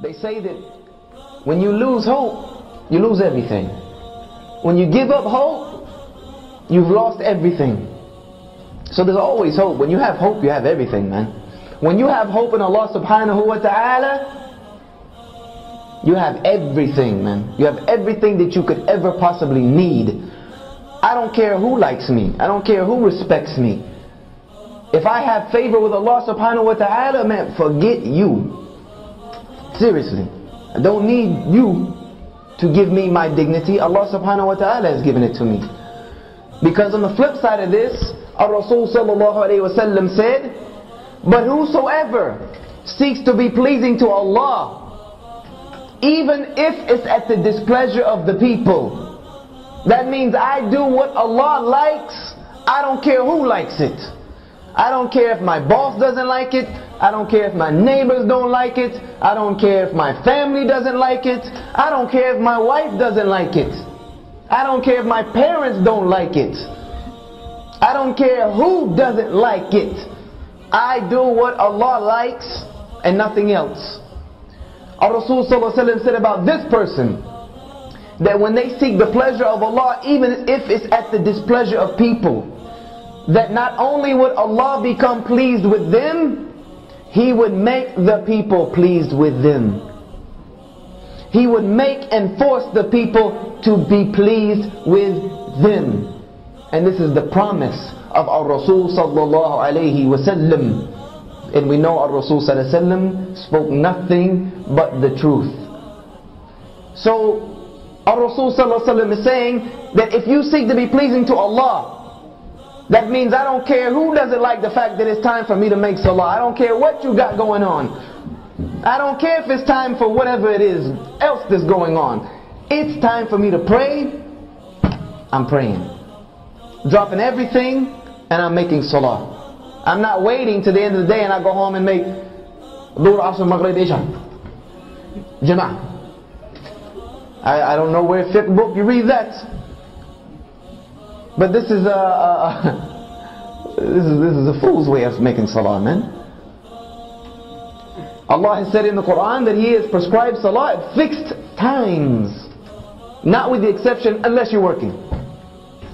They say that when you lose hope, you lose everything. When you give up hope, you've lost everything. So there's always hope. When you have hope, you have everything, man. When you have hope in Allah subhanahu wa ta'ala, you have everything, man. You have everything that you could ever possibly need. I don't care who likes me. I don't care who respects me. If I have favor with Allah subhanahu wa ta'ala, man, forget you. Seriously. I don't need you to give me my dignity. Allah subhanahu wa ta'ala has given it to me. Because on the flip side of this, our Rasul sallallahu alayhi wa sallam said, but whosoever seeks to be pleasing to Allah, even if it's at the displeasure of the people, that means I do what Allah likes. I don't care who likes it. I don't care if my boss doesn't like it. I don't care if my neighbors don't like it. I don't care if my family doesn't like it. I don't care if my wife doesn't like it. I don't care if my parents don't like it. I don't care who doesn't like it. I do what Allah likes and nothing else. Our Rasul sallallahu alaihi wasallam said about this person, that when they seek the pleasure of Allah, even if it's at the displeasure of people, that not only would Allah become pleased with them, He would make the people pleased with them. He would make and force the people to be pleased with them. And this is the promise of our Rasul sallallahu alayhi wasallam. And we know our Rasul sallallahu alayhi wasallam spoke nothing but the truth. So our Rasul sallallahu alayhi wasallam is saying that if you seek to be pleasing to Allah, that means I don't care who doesn't like the fact that it's time for me to make salah. I don't care what you got going on. I don't care if it's time for whatever it is else that's going on. It's time for me to pray. I'm praying. Dropping everything and I'm making salah. I'm not waiting to the end of the day and I go home and make Dhuhr, Asr, Maghrib, Isha. Jama'ah. I don't know where fiqh book you read that. But this is a fool's way of making salah, man. Allah has said in the Quran that He has prescribed salah at fixed times. Not with the exception, unless you're working.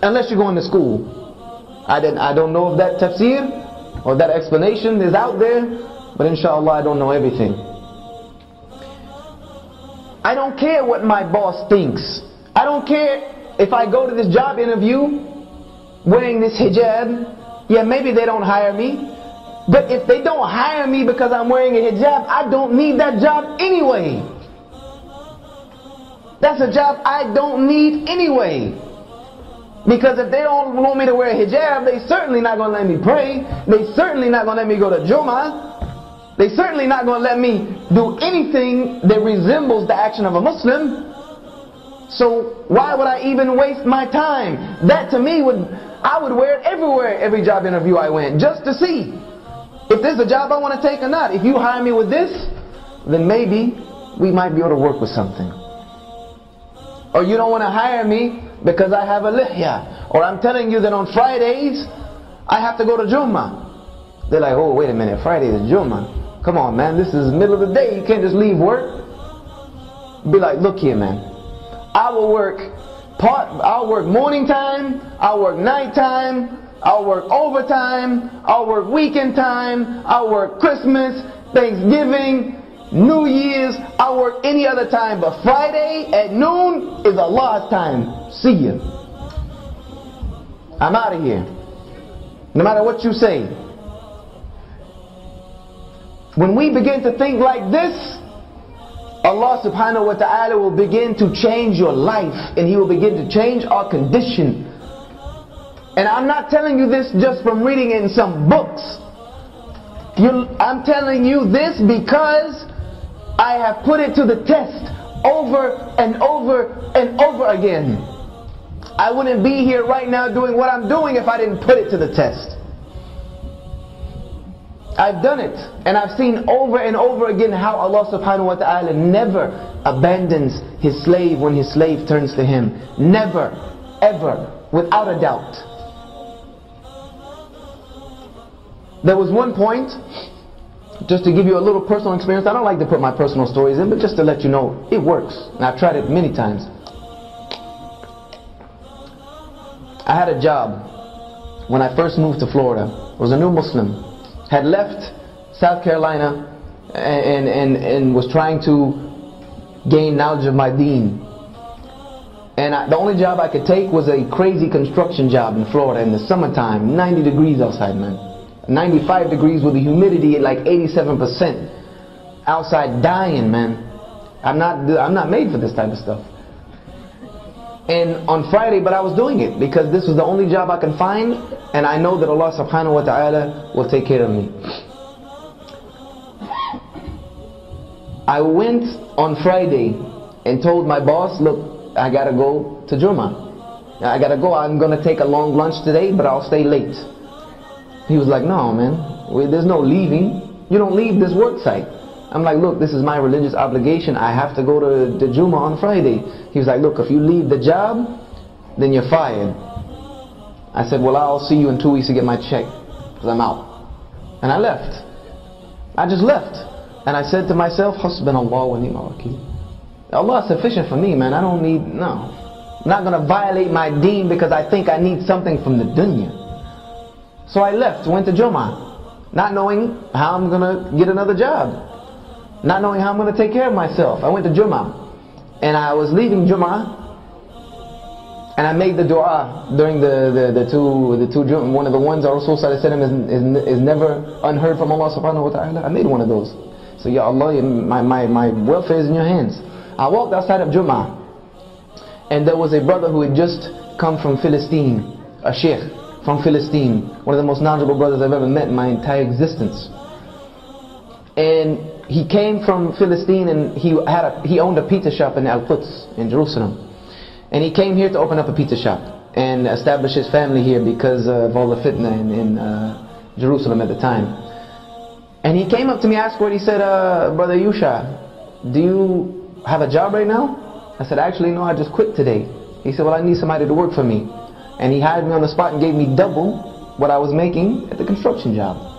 Unless you're going to school. I don't know if that tafsir or that explanation is out there, but inshallah I don't know everything. I don't care what my boss thinks. I don't care if I go to this job interview wearing this hijab. Yeah, maybe they don't hire me. But if they don't hire me because I'm wearing a hijab, I don't need that job anyway. That's a job I don't need anyway. Because if they don't want me to wear a hijab, they certainly not going to let me pray. They certainly not going to let me go to Jummah. They certainly not going to let me do anything that resembles the action of a Muslim. So why would I even waste my time? That to me I would wear it everywhere, every job interview I went, just to see if this is a job I want to take or not. If you hire me with this, then maybe we might be able to work with something. Or you don't want to hire me because I have a lihya. Or I'm telling you that on Fridays I have to go to Jummah. They're like, oh wait a minute, Friday is Jummah. Come on man, this is the middle of the day, you can't just leave work. Be like, look here man, I'll work morning time, I'll work night time, I'll work overtime, I'll work weekend time, I'll work Christmas, Thanksgiving, New Year's, I'll work any other time, but Friday at noon is Allah's time. See ya. I'm out of here. No matter what you say. When we begin to think like this, Allah subhanahu wa ta'ala will begin to change your life, and He will begin to change our condition. And I'm not telling you this just from reading it in some books. I'm telling you this because I have put it to the test over and over and over again. I wouldn't be here right now doing what I'm doing if I didn't put it to the test. I've done it, and I've seen over and over again how Allah subhanahu wa ta'ala never abandons His slave when His slave turns to Him. Never, ever, without a doubt. There was one point just to give you a little personal experience. I don't like to put my personal stories in, but just to let you know, it works. And I've tried it many times. I had a job when I first moved to Florida. I was a new Muslim. Had left South Carolina and was trying to gain knowledge of my deen. And the only job I could take was a crazy construction job in Florida in the summertime. 90 degrees outside, man. 95 degrees with the humidity at like 87%. Outside dying, man. I'm not made for this type of stuff. And on Friday, but I was doing it because this was the only job I could find, and I know that Allah subhanahu wa ta'ala will take care of me. I went on Friday and told my boss, look, I gotta go to Jummah. I gotta go. I'm gonna take a long lunch today, but I'll stay late. He was like, no, man, there's no leaving. You don't leave this work site. I'm like, look, this is my religious obligation. I have to go to the Jummah on Friday. He was like, look, if you leave the job, then you're fired. I said, well, I'll see you in 2 weeks to get my check, because I'm out. And I left. I just left. And I said to myself, Hasbunallah wa ni'mal wakeel. Allah is sufficient for me, man. I don't need, no. I'm not going to violate my deen because I think I need something from the dunya. So I left, went to Jummah, not knowing how I'm going to get another job. Not knowing how I'm going to take care of myself. I went to Jummah. And I was leaving Jummah. And I made the dua during the two Jummah. One of the ones our Rasul sallallahu alaihi wasallam is never unheard from Allah subhanahu wa ta'ala. I made one of those. So Ya Allah, my welfare is in your hands. I walked outside of Jummah. And there was a brother who had just come from Philistine. A sheikh from Philistine. One of the most knowledgeable brothers I've ever met in my entire existence. And he came from Philistine, and he owned a pizza shop in Al-Quds in Jerusalem. And he came here to open up a pizza shop and establish his family here because of all the fitna in Jerusalem at the time. And he came up to me afterward. He said, Brother Yusha, do you have a job right now? I said, actually no, I just quit today. He said, well, I need somebody to work for me. And he hired me on the spot and gave me double what I was making at the construction job.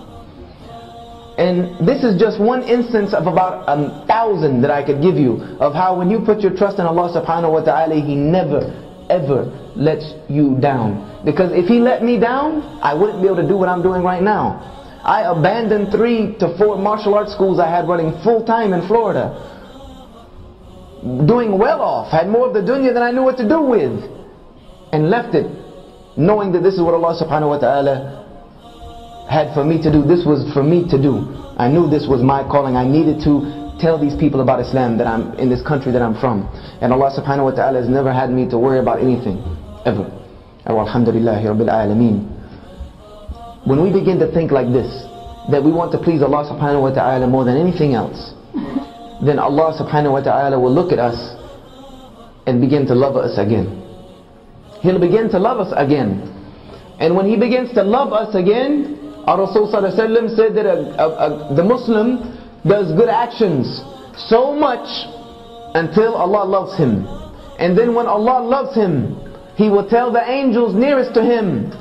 And this is just one instance of about 1,000 that I could give you of how when you put your trust in Allah subhanahu wa ta'ala, He never ever lets you down. Because if He let me down, I wouldn't be able to do what I'm doing right now. I abandoned 3 to 4 martial arts schools I had running full time in Florida. Doing well off, had more of the dunya than I knew what to do with. And left it, knowing that this is what Allah subhanahu wa ta'ala had for me to do. This was for me to do. I knew this was my calling. I needed to tell these people about Islam, that I'm in this country that I'm from. And Allah subhanahu wa ta'ala has never had me to worry about anything, ever. Alhamdulillahi Rabbil Alameen. When we begin to think like this, that we want to please Allah subhanahu wa ta'ala more than anything else, then Allah subhanahu wa ta'ala will look at us and begin to love us again. He'll begin to love us again. And when He begins to love us again, our Rasul sallallahu alaihi wasallam said that the Muslim does good actions so much until Allah loves him. And then when Allah loves him, He will tell the angels nearest to him,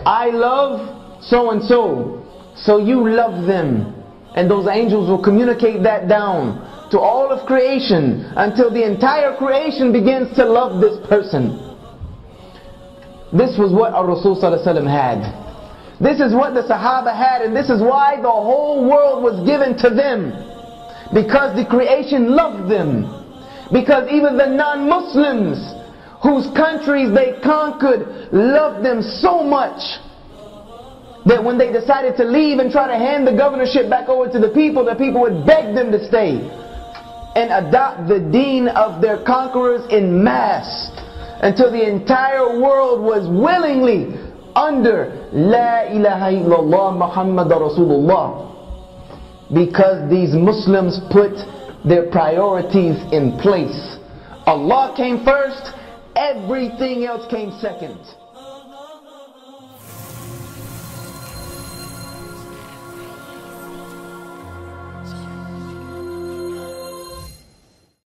I love so and so, so you love them. And those angels will communicate that down to all of creation until the entire creation begins to love this person. This was what our Rasul sallallahu alaihi wasallam had. This is what the Sahaba had, and this is why the whole world was given to them. Because the creation loved them. Because even the non-Muslims, whose countries they conquered, loved them so much that when they decided to leave and try to hand the governorship back over to the people would beg them to stay and adopt the deen of their conquerors in mass, until the entire world was willingly under La ilaha illallah Muhammad Rasulullah. Because these Muslims put their priorities in place. Allah came first, everything else came second.